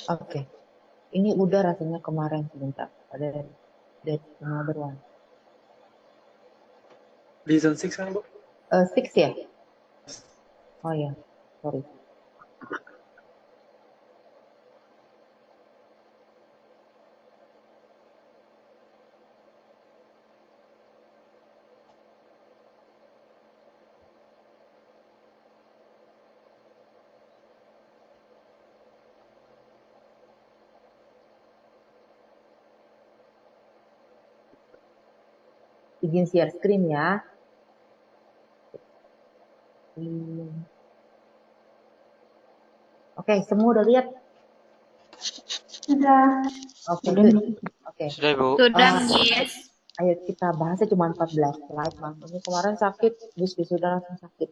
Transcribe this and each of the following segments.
Oke. Ini udah rasanya kemarin sebentar. Ada that another one. Season 6 kan, Bu? Six ya? Oh ya, sorry. Izin share screen ya. Oke, semua udah lihat? Sudah. Oke, good. Oke. Sudah, Bu. Sudah, Miss. Ayo kita bahasnya cuma 14 slide, Bang. Ini kemarin sakit, wisuda langsung sakit.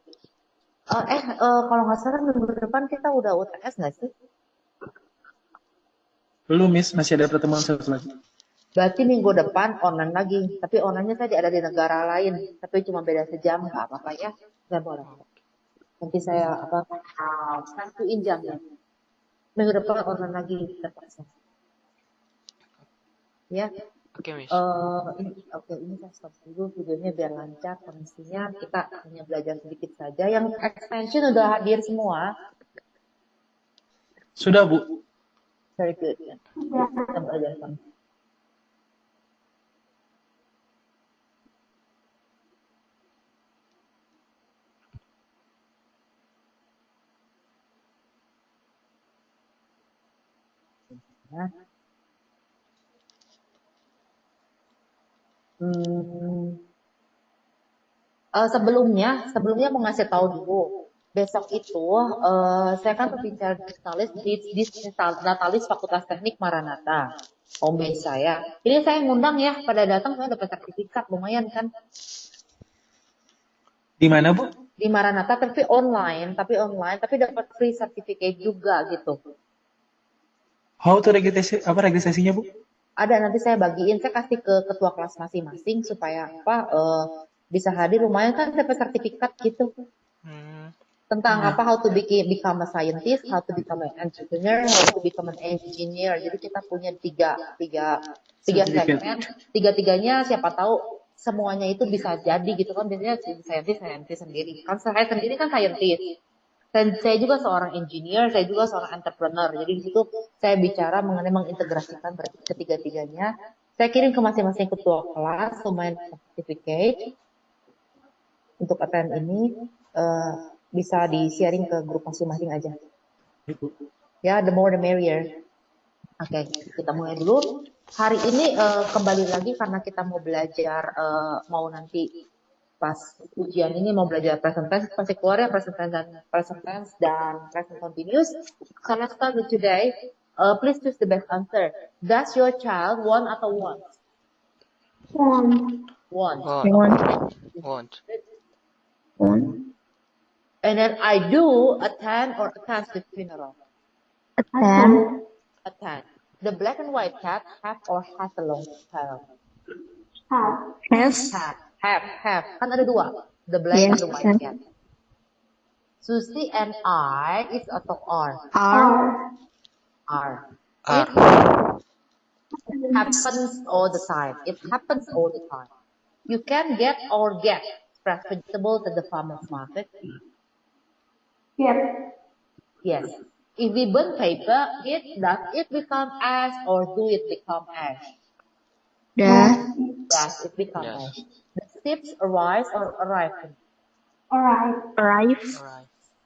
Kalau nggak salah minggu depan kita udah UTS nggak sih? Belum, Miss. Masih ada pertemuan satu lagi. Berarti minggu depan online lagi. Tapi online-nya tadi ada di negara lain. Tapi cuma beda sejam, nggak apa-apa ya. Nggak boleh. Nanti saya tentuin jamnya. Minggu depan online lagi terpaksa. Ya. Oke, Miss. Ini saya stop dulu videonya biar lancar koneksinya. Kita hanya belajar sedikit saja. Yang extension udah hadir semua. Sudah, Bu. Very good. Kita belajar sama. Ya. Sebelumnya mau ngasih tahu dulu. Besok itu saya kan berbicara Natalis Fakultas Teknik Maranatha. Home base saya. Ini saya ngundang ya, pada datang saya dapat sertifikat lumayan kan. Di mana, Bu? Di Maranatha tapi online, tapi dapat free certificate juga gitu. How to registrasinya, Bu? Ada, nanti saya bagiin, saya kasih ke ketua kelas masing-masing supaya bisa hadir, lumayan kan dapat sertifikat gitu. Tentang how to become a scientist, how to become an entrepreneur, how to become an engineer. Jadi kita punya tiga segmen, tiga-tiganya siapa tahu semuanya itu bisa jadi gitu kan. Biasanya scientist sendiri. Kan saya sendiri kan scientist. Dan saya juga seorang engineer, saya juga seorang entrepreneur. Jadi di situ saya bicara mengenai mengintegrasikan ketiga-tiganya. Saya kirim ke masing-masing ketua kelas lumayan certificate untuk attend ini. Bisa di-sharing ke grup masing-masing aja. Ya, the more the merrier. Oke, kita mulai dulu. Hari ini kembali lagi karena kita mau belajar, mau nanti pas ujian ini mau belajar present tense, pasti keluar ya present tense dan present continuous. So let's start with today. Please choose the best answer. Does your child want atau want? Want. And then I do attend or attends the funeral. Attend. The black and white cat have or has a long tail? Have. Kan ada dua. The black and the white cat. Susie and I is atau are? Are. It happens all the time. It happens all the time. You can get fresh vegetables at the farmer's market. Yes. If we burn paper, does it become ash or do it become ash? Does it become ash? The ships arise or arrive? Arrive.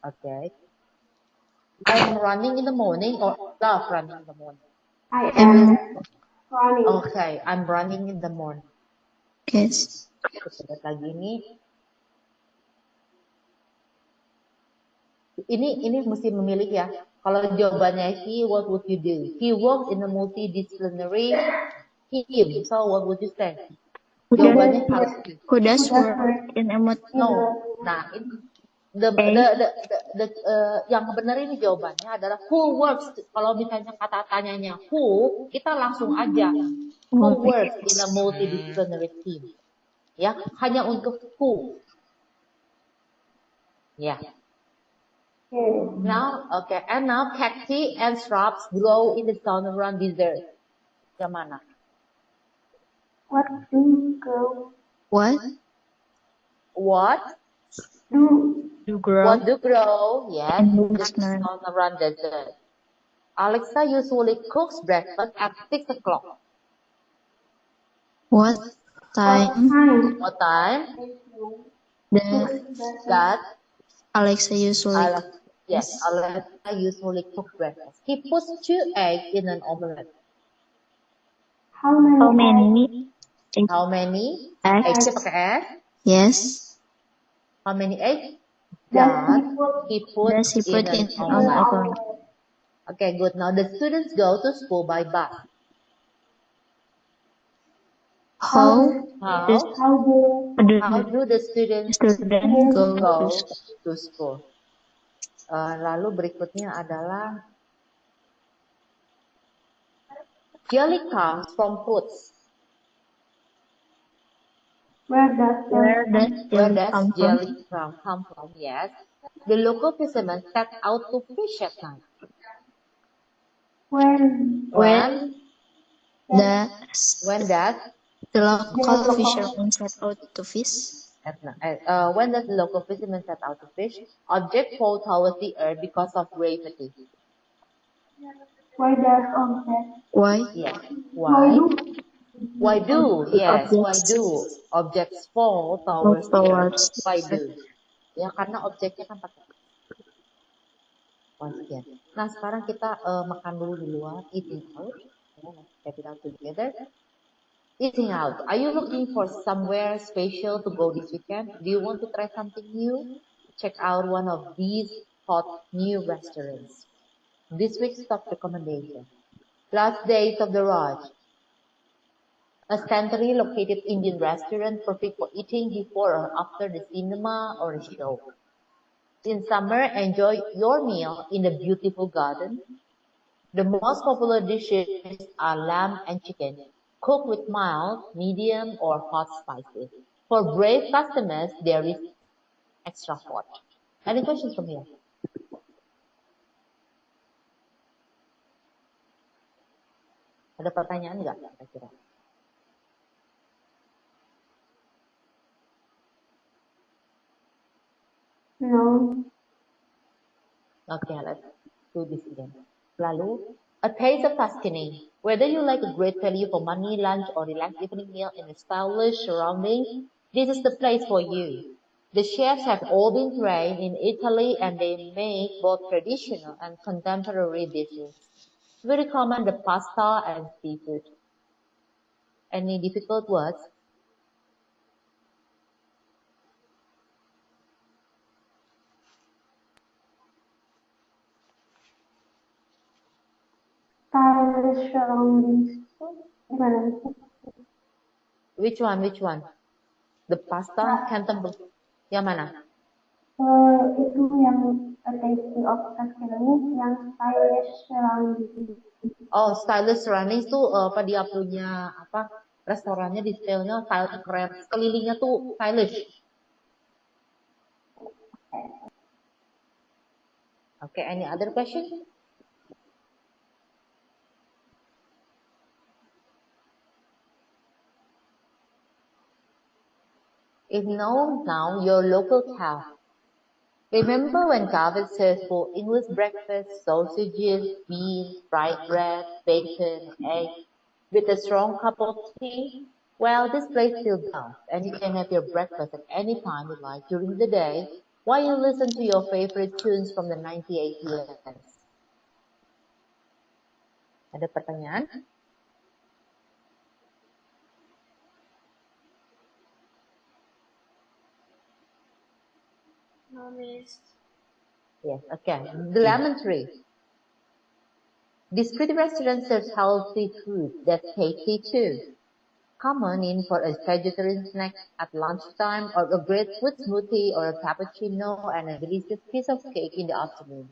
Okay. I'm running in the morning or love running in the morning? I am running. Okay, I'm running in the morning. Yes. Kita lihat lagi ini mesti memilih ya. Kalau jawabannya he, what would you do? He works in a multidisciplinary team. So what would you say? Jawabannya harus Who does work in a no. Nah, yang benar ini jawabannya adalah who works. Kalau misalnya kata tanyanya who, kita langsung aja who works in a multidisciplinary team. Ya, hanya untuk who. Ya. Now, okay, and now cacti and shrubs grow in the zone around desert. Yang mana? What do grow? What What? do grow What do grow? Yes, in in the Wisconsin? zone around desert. Alexa usually cooks breakfast at 6 o'clock. What time What time? does That Alexa usually Alexa, yes, Alexa usually cook breakfast. He puts 2 eggs in an omelette. how many How many eggs? eggs? Pakai S. Yes. How many eggs? That he put Does he in put an in an omelette. omelette? Okay, good. Now the students go to school by bus. How How? does How do the students student go go to school? to school? Lalu berikutnya adalah jelly comes from fruits. Where does Where jelly does come from? jelly come from? Yes. The local fishermen set out to fish at night. When When does does the local fisherman set out to fish? when does the local fishermen set out to fish? Objects fall towards the earth because of gravity. Why? Yes. Why? Why do? Yes. Why Objects do objects fall move towards the earth? towards Why do? Ya karena objeknya kan pakai sekian. Nah sekarang kita makan dulu di luar, eating out. Check it out together. Eating out. Are you looking for somewhere special to go this weekend? Do you want to try something new? Check out one of these hot new restaurants. This week's top recommendation. Last Days of the Raj. A centrally located Indian restaurant perfect for eating before or after the cinema or a show. In summer, enjoy your meal in a beautiful garden. The most popular dishes are lamb and chicken, cooked with mild, medium, or hot spices. For brave customers, there is extra hot. Any questions from here? Ada pertanyaan nggak kira-kira? No. Okay, let's do this again. Lalu, a taste of Tuscany. Whether you like a great value for money, lunch, or relaxed evening meal in a stylish surrounding, this is the place for you. The chefs have all been trained in Italy and they make both traditional and contemporary dishes. We recommend the pasta and seafood. Any difficult words? Stylish surroundings. Which one? Which one? The pasta, contemporary. Yang mana? Itu yang a tasting of Tuscany, yang stylish surroundings. Oh, stylish surroundings tuh apa dia punya apa restorannya detailnya style keren, sekelilingnya tuh stylish. Okay, any other question? If no, now your local cow. Remember when Garvin served full English breakfast, sausages, beans, fried bread, bacon, eggs, with a strong cup of tea? Well, this place still does, and you can have your breakfast at any time you like during the day while you listen to your favorite tunes from the 98 years. Ada pertanyaan? No, miss. Yes, okay. The lemon tree. This pretty restaurant serves healthy food that's tasty too. Come on in for a vegetarian snack at lunchtime or a great fruit smoothie or a cappuccino and a delicious piece of cake in the afternoon.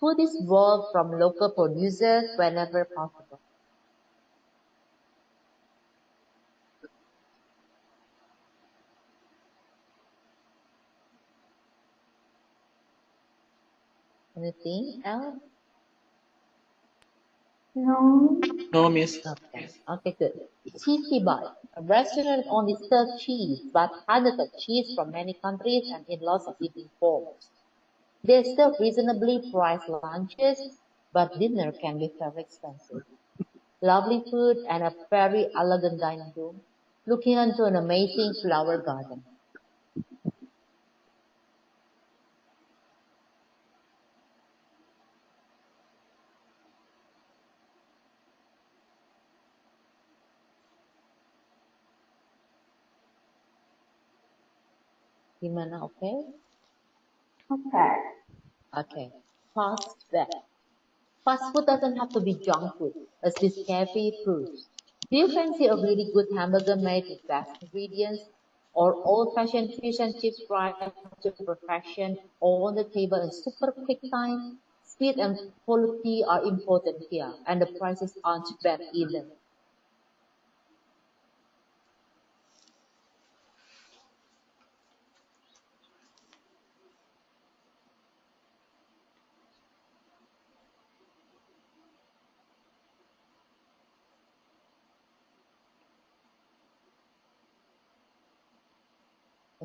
Food is brought from local producers whenever possible. Anything else? No, Miss. Okay. Okay, good. Cheesy Bite. A restaurant only serves cheese, but hundreds of cheese from many countries and in lots of different forms. They serve reasonably priced lunches, but dinner can be very expensive. Lovely food and a very elegant dining room, looking into an amazing flower garden. Gimana, okay? Okay. Okay. Fast food. Fast food doesn't have to be junk food, as this cafe proves. Do you fancy a really good hamburger made with best ingredients? Or old-fashioned fish and chips fried to perfection, all on the table in super quick time? Speed and quality are important here, and the prices aren't bad either.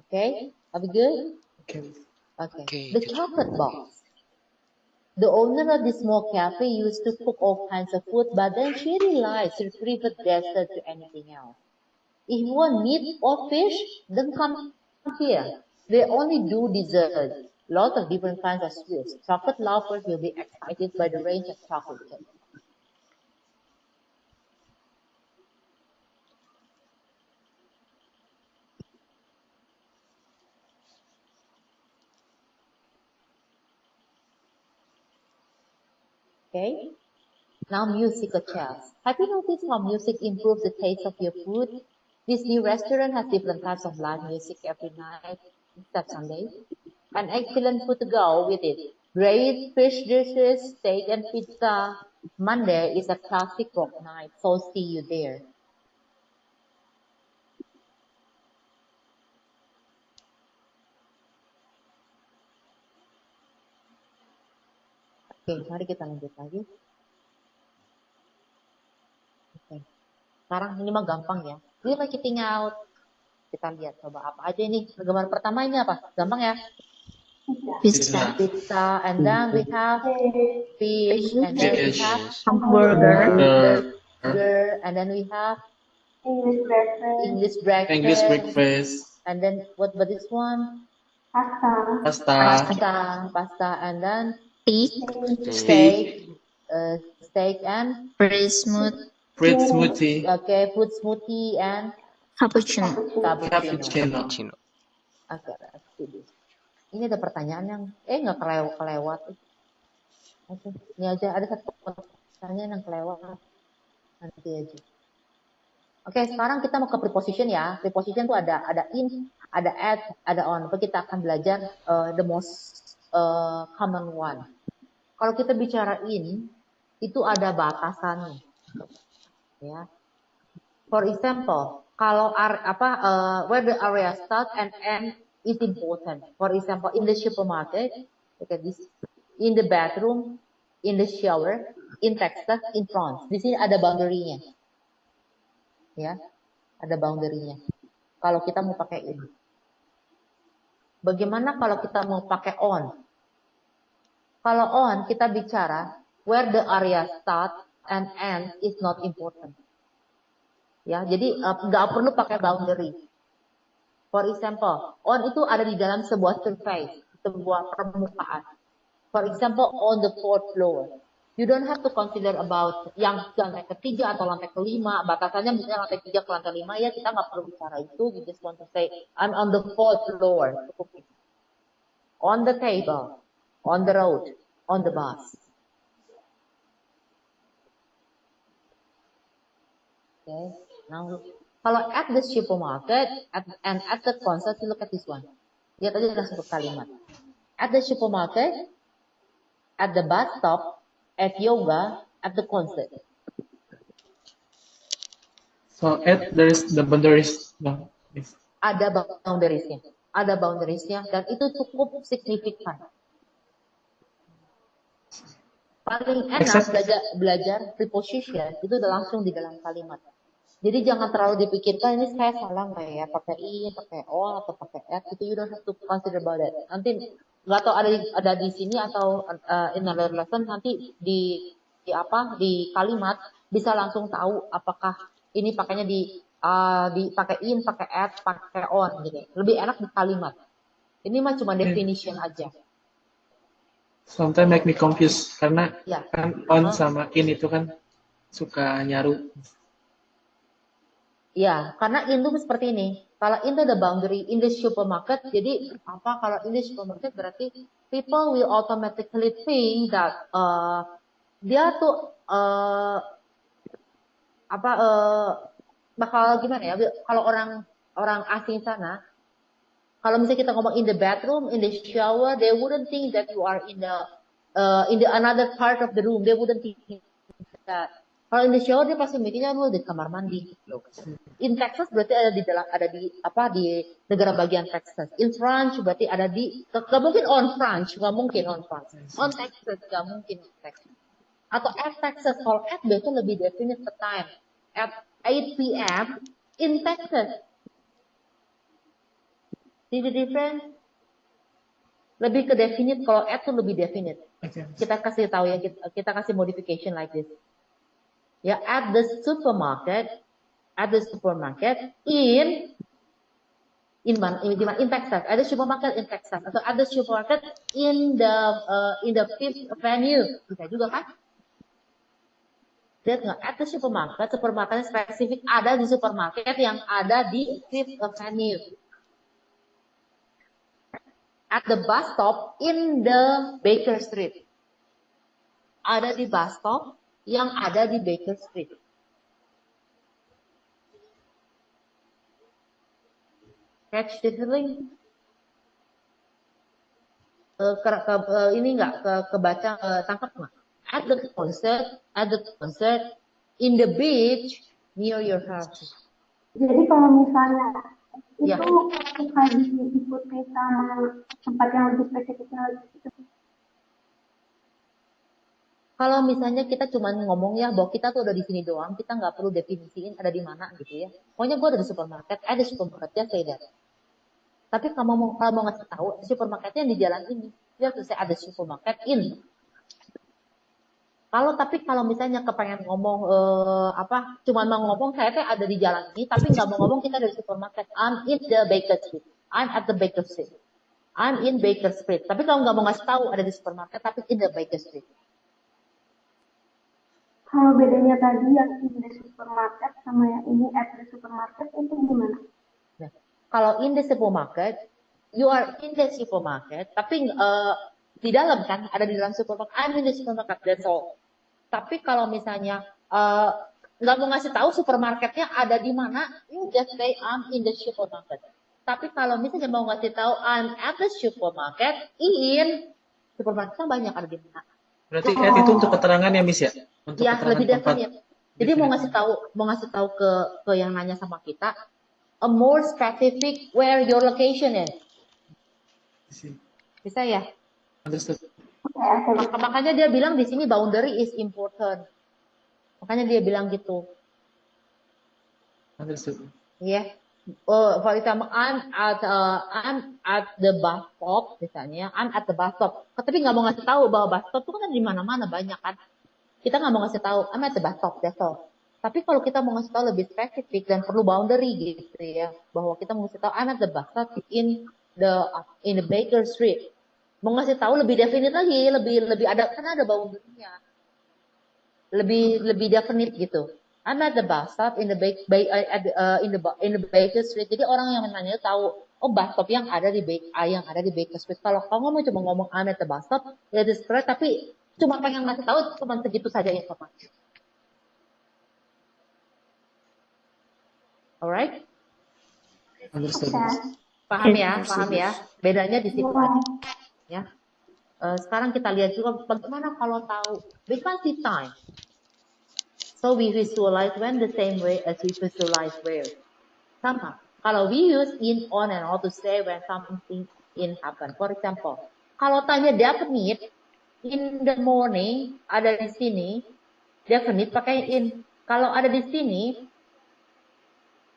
Okay? Are we good? Okay. Okay. The chocolate box. The owner of this small cafe used to cook all kinds of food, but then she realized she preferred dessert to anything else. If you want meat or fish, then come here. They only do dessert. Lots of different kinds of sweets. Chocolate lovers will be excited by the range of chocolate cake. Okay? Now musical chairs. Have you noticed how music improves the taste of your food? This new restaurant has different types of live music every night, except Sunday. An excellent food to go with it. Great fish dishes, steak and pizza. Monday is a classic rock night, so see you there. Oke, mari kita lanjut lagi. Oke. Sekarang ini mah gampang ya. Ini lagi tinggal kita lihat coba apa aja ini. Gambar pertama ini apa? Gampang ya? Pizza, Pizza, and then we have fish, and then we have hamburger, burger, and then we have English breakfast. English breakfast, English breakfast. and then what about this one? Pasta. Pasta, and then steak, steak, steak and fruit smoothie, Fruit smoothie. okay, fruit smoothie and cappuccino. cappuccino. Cappuccino. Oke, let's do this. Ini ada pertanyaan yang nggak kelewat. Oke, ini aja ada satu pertanyaan yang kelewat nanti aja. Oke, sekarang kita mau ke preposition ya. Preposition tuh ada in, ada at, ada on. Kita akan belajar the most common one. Kalau kita bicara in, itu ada batasannya. Ya. For example, kalau where the area start and end is important. For example, in the supermarket, look at this. In the bathroom, in the shower, in Texas, in France. Di sini ada boundary-nya. Ya, ada boundary-nya. Kalau kita mau pakai in. Bagaimana kalau kita mau pakai on? Kalau on, kita bicara where the area start and end is not important. Ya, jadi nggak perlu pakai boundary. For example, on itu ada di dalam sebuah surface, sebuah permukaan. For example, on the fourth floor. You don't have to consider about yang lantai ketiga atau lantai kelima. Batasannya misalnya lantai 3 ke lantai 5, ya kita nggak perlu bicara itu. You just want to say, I'm on the fourth floor. On the table, on the road, on the bus. Okay, now kalau at the supermarket and at the concert, look at this one. Lihat aja langsung kalimat. At the supermarket, at the bus stop, at yoga, at the concert. So there is the boundaries. No. Yes. Ada boundariesnya. Ada boundariesnya dan itu cukup signifikan. Paling enak Except, belajar preposition itu udah langsung di dalam kalimat. Jadi jangan terlalu dipikirkan ini saya salah nggak ya pakai i, pakai o atau pakai at itu you don't have to consider about it. Nanti nggak tahu ada di sini atau in another lesson nanti di kalimat bisa langsung tahu apakah ini pakainya pakai in, pakai at, pakai on gitu. Lebih enak di kalimat. Ini mah cuma definition aja. sometimes make me confused karena Ya. kan on sama in itu kan suka nyaru. Ya, karena in itu seperti ini. Kalau in itu ada boundary in the supermarket, jadi apa kalau in the supermarket berarti people will automatically think that dia tuh bakal gimana ya? Kalau orang asing sana, kalau misalnya kita ngomong in the bathroom, in the shower, they wouldn't think that you are in the another part of the room. They wouldn't think that. Kalau in the shower dia pasti mikirnya lu di kamar mandi. In Texas berarti di negara bagian Texas. In France berarti ada nggak mungkin on France, nggak mungkin on France. On Texas nggak mungkin on Texas. Atau at Texas, kalau at itu lebih definite the time. At 8 p.m. in Texas. See the difference? Lebih ke definite, kalau at itu lebih definite. Okay. Kita kasih tahu ya, kita kasih modification like this. Ya, at the supermarket in Texas, at the supermarket in Texas, atau at the supermarket in the Fifth Avenue, bisa juga kan? Lihat nggak? At the supermarketnya spesifik ada di supermarket yang ada di Fifth Avenue. At the bus stop in the Baker Street, ada di bus stop yang ada di Baker Street. Catch the feeling? Ini nggak kebaca, tangkap nggak? At the concert, in the beach, near your house. Jadi kalau misalnya Ya. itu suka diikuti sama tempat yang lebih spesifik lagi gitu. Kalau misalnya kita cuma ngomong ya bahwa kita tuh udah di sini doang, kita nggak perlu definisiin ada di mana gitu ya. Pokoknya gue ada di supermarket, ada supermarketnya say that. Tapi kalau mau ngasih tahu supermarketnya di jalan ini, dia tuh saya ada supermarket in. Kalau misalnya kepengen ngomong cuma mau ngomong saya tuh ada di jalan ini, tapi nggak mau ngomong kita dari supermarket. I'm in the Baker Street. I'm at the Baker Street. I'm in Baker Street. Tapi kalau nggak mau ngasih tahu ada di supermarket, tapi in the Baker Street. Kalau bedanya tadi yang in the supermarket sama yang ini at the supermarket itu gimana? Nah, kalau in the supermarket, you are in the supermarket, tapi di dalam kan, ada di dalam supermarket. I'm in the supermarket, that's all. Tapi kalau misalnya nggak mau ngasih tahu supermarketnya ada di mana, you just say I'm in the supermarket. Tapi kalau misalnya mau ngasih tahu I'm at the supermarket, in supermarketnya banyak ada di mana. Berarti at itu untuk keterangan ya, Miss ya? Untuk Ya, keterangan lebih tempat. definite. Jadi mau ngasih tahu ke yang nanya sama kita, a more specific where your location is. Bisa ya? Understood. Makanya dia bilang di sini boundary is important. Makanya dia bilang gitu. Understood. Ya. For example, I'm at the bus stop misalnya. I'm at the bus stop. Tapi nggak mau ngasih tahu bahwa bus stop itu kan ada di mana-mana banyak kan. Kita nggak mau ngasih tahu I'm at the bus stop, that's all. Tapi kalau kita mau ngasih tahu lebih spesifik dan perlu boundary gitu ya, bahwa kita mau ngasih tahu I'm at the bus stop in the Baker Street. Mau ngasih tahu lebih definite lagi, lebih ada karena ada boundary-nya. Lebih definite gitu. I'm at the bus stop in the Baker Street. Jadi orang yang menanya tahu, oh bus stop yang ada di Baker Street. Kalau kamu cuma ngomong I'm at the bus stop, ya itu correct, tapi cuma pengen ngasih tahu cuma segitu saja informasi. Alright? Understood. Paham ya? Bedanya di situ aja. Ya. Sekarang kita lihat juga bagaimana kalau tahu frequency time. So we visualize when the same way as we visualize where. Sama. Kalau we use in, on, and all to say when something in happen. For example, kalau tanya definite, in the morning ada di sini, definite pakai in. Kalau ada di sini,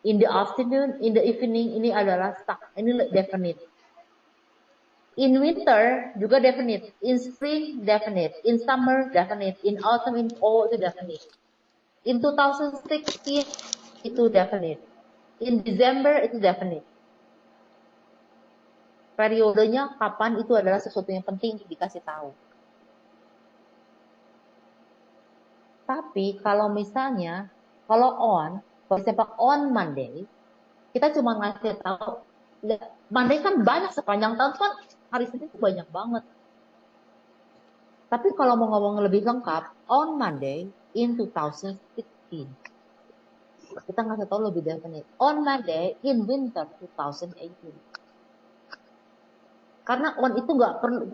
in the afternoon, in the evening, ini adalah stuck. Ini definite. In winter juga definite. In spring definite. In summer definite. In autumn, in fall itu definite. In 2016 itu definite. In December itu definite. Periodenya kapan itu adalah sesuatu yang penting untuk dikasih tahu. Tapi kalau misalnya, kalau on Monday, kita cuma ngasih tahu, Monday kan banyak sepanjang tahun kan, hari Senin itu banyak banget. Tapi kalau mau ngomong lebih lengkap, on Monday in 2016, kita ngasih tahu lebih definite. On Monday in winter 2018. Karena on itu nggak perlu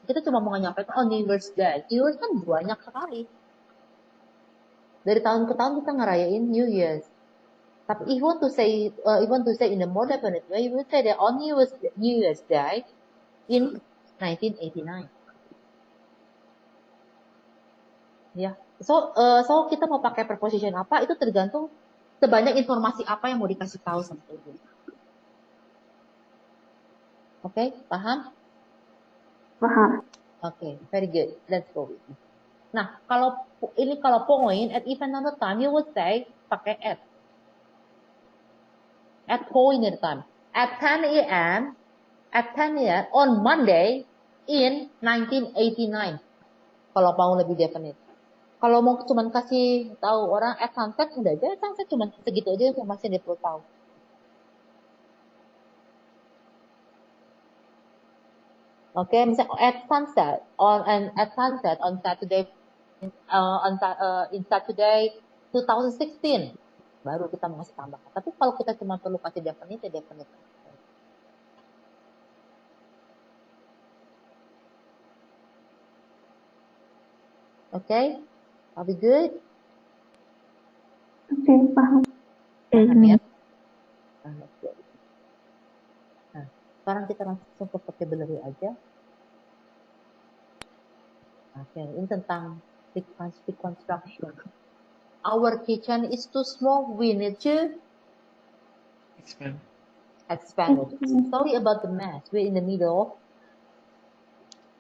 kita cuma mau menyampaikan on New Year's Day. New Year's kan banyak sekali. Dari tahun ke tahun kita ngerayain New Year's. Tapi if you want to say in a more definite way, you would say that on New Year's Day in 1989. Ya. So kita mau pakai preposition apa itu tergantung sebanyak informasi apa yang mau dikasih tahu sama ibu. Oke, paham? Paham. Oke, very good. Let's go. Nah, kalau point at even number time, you would say pakai at. At point at time. At 10 a.m. on Monday in 1989. Kalau mau lebih definite. Kalau mau cuma kasih tahu orang at sunset, udah aja sunset cuma segitu aja informasi yang dia perlu tahu. Oke, misalnya at sunset on Saturday in Saturday 2016 baru kita mau kasih tambah. Tapi kalau kita cuma perlu kasih definite, ya definite. Okay? Are we good? Oke, paham. Paham ya? Nah, sekarang kita langsung ke vocabulary aja. Oke, ini tentang reconstruction. Our kitchen is too small. We need to expand it. Sorry about the mess. We're in the middle of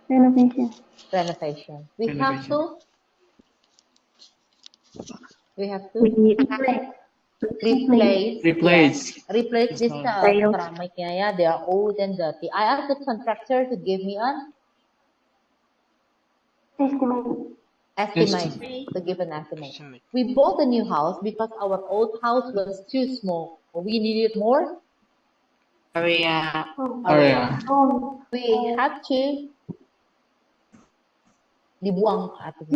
Renovation. We have to replace this keramiknya ya. They are old and dirty. I asked the contractor to give me an estimate. To give an estimate. We bought a new house because our old house was too small. We needed more area. We had to dibuang atau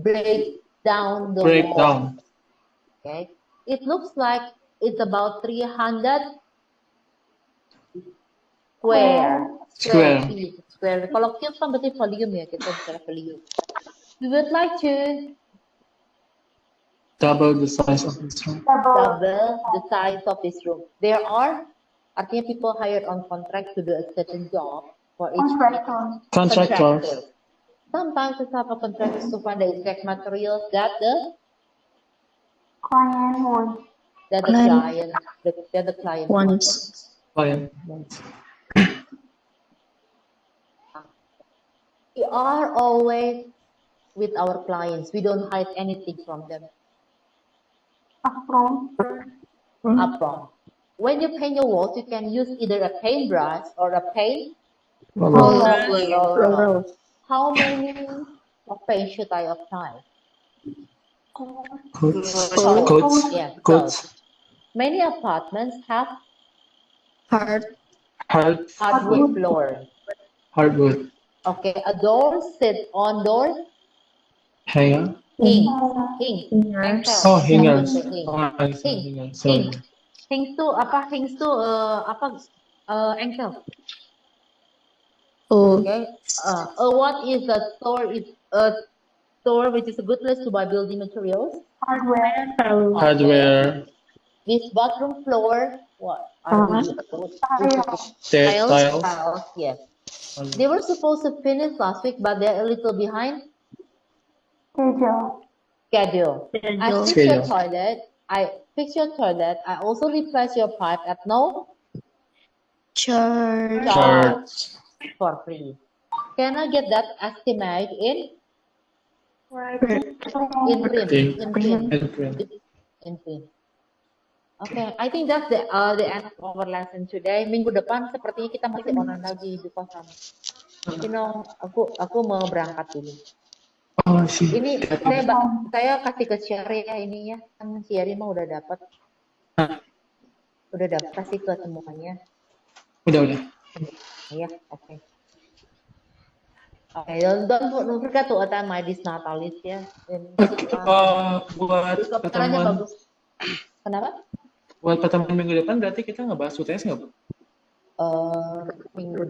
break down the wall. Okay. It looks like it's about 300 square feet. Kalau cube kan berarti volume ya, kita bicara volume. We would like to double the size of this room. There are artinya people hired on contract to do a certain job for each contractor. Sometimes it's have a contractor to find the exact materials that the client wants. That the client wants. We are always with our clients. We don't hide anything from them. Upfront. When you paint your walls, you can use either a paintbrush or a paint roller. How many paint should I apply? Coats. Many apartments have hardwood floor. Hardwood. Okay, a door sit on door. Hanger. Hangers. Oh, hangers. Hings tu apa? Ankle. Okay. What is a store? Is a store which is a good place to buy building materials. Hardware. This bathroom floor. What? Tiles. Yes. They were supposed to finish last week, but they're a little behind Schedule. schedule. I Schedule. fixed your Schedule. toilet. I fixed your toilet. I also replaced your pipe at no Charge. charge for free. Can I get that estimate in Right. print? Print. In print. And print. In print. Okay, I think that's the end of our lesson today. Minggu depan sepertinya kita masih online lagi di kosan. You know, aku mau berangkat dulu. Oh, sih. Ini saya kasih ke Sherry ya ini ya. Kan Sherry mah udah dapat. Udah dapat kasih ke semuanya. Udah. Ya, oke. Oke, don't forget to attend my this Natalis ya. Oke, buat Caranya pertemuan bagus. Kenapa? buat pertemuan minggu depan berarti kita ngebahas UTS nggak, Bu? Minggu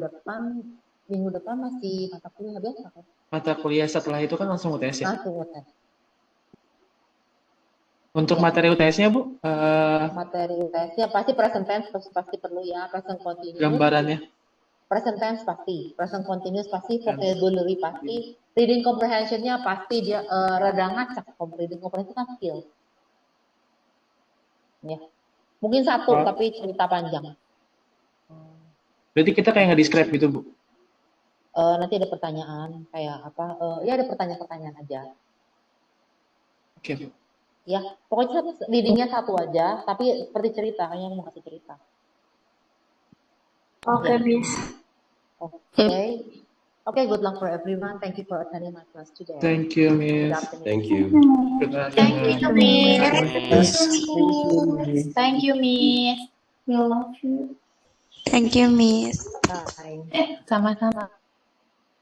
depan masih mata kuliah biasa kan? Mata kuliah setelah itu kan langsung UTS ya. Langsung UTS. Untuk materi UTS-nya, Bu, Materi UTS-nya pasti present tense pasti perlu ya, present continuous. gambarannya. Present tense pasti, present continuous pasti, vocabulary pasti, reading comprehension-nya pasti dia rada ngacak. Reading comprehension kan skill. Ya. Mungkin satu tapi cerita panjang. Berarti kita kayak nge-describe gitu, Bu. Nanti ada pertanyaan kayak apa? Ya ada pertanyaan-pertanyaan aja. Oke. Ya, pokoknya readingnya satu aja, tapi seperti cerita, kayaknya mau kasih cerita. Oke, Miss. Okay, good luck for everyone. Thank you for attending my class today. Thank you, Miss. Thank you. Good night. Thank you, Miss. Thank you, Miss. We love you. Thank you, Miss. Bye. Sama-sama.